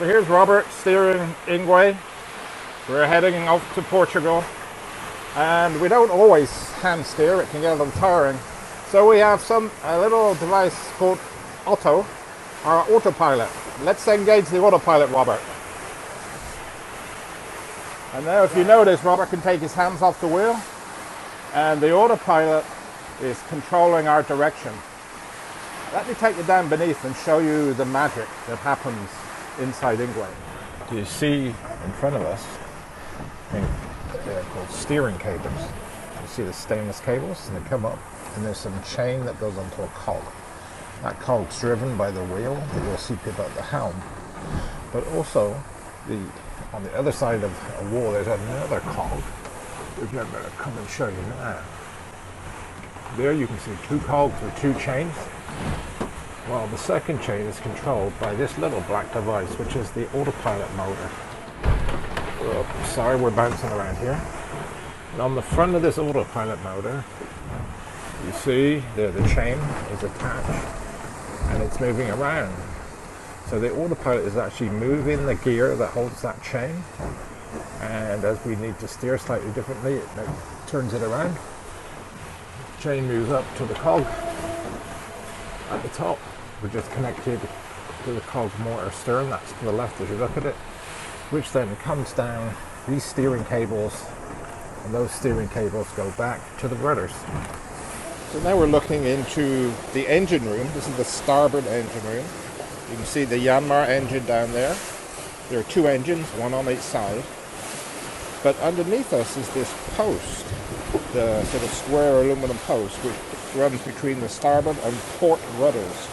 So here's Robert steering Ingwe. We're heading off to Portugal, and we don't always hand steer, it can get a little tiring. So we have a little device called autopilot. Let's engage the autopilot, Robert. And now if you notice, Robert can take his hands off the wheel, and the autopilot is controlling our direction. Let me take you down beneath and show you the magic that happens inside Ingwe. You see in front of us, they're called steering cables. You see the stainless cables, and they come up, and there's some chain that goes onto a cog. That cog's driven by the wheel that you'll see people at the helm. But also, on the other side of a wall, there's another cog, which I'm going to come and show you now. There you can see two cogs with two chains. Well, the second chain is controlled by this little black device, which is the autopilot motor. Oh, sorry, we're bouncing around here. And on the front of this autopilot motor, you see there the chain is attached and it's moving around. So the autopilot is actually moving the gear that holds that chain, and as we need to steer slightly differently, it turns it around. The chain moves up to the cog at the top, which is connected to the cog's motor stern, that's to the left as you look at it, which then comes down these steering cables, and those steering cables go back to the rudders. So now we're looking into the engine room. This is the starboard engine room. You can see the Yanmar engine down there. There are two engines, one on each side. But underneath us is this post, the sort of square aluminum post, which runs between the starboard and port rudders.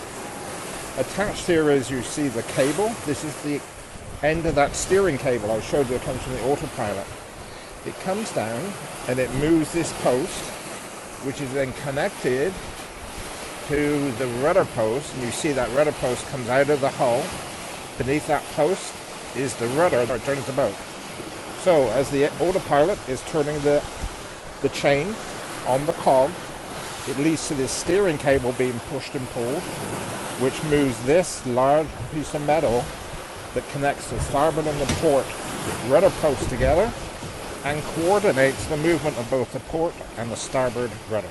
Attached here, as you see, the cable. This is the end of that steering cable I showed you that comes from the autopilot. It comes down and it moves this post, which is then connected to the rudder post, and you see that rudder post comes out of the hull. Beneath that post is the rudder that turns the boat. So as the autopilot is turning the chain on the cog, it leads to this steering cable being pushed and pulled, which moves this large piece of metal that connects the starboard and the port rudder posts together and coordinates the movement of both the port and the starboard rudder.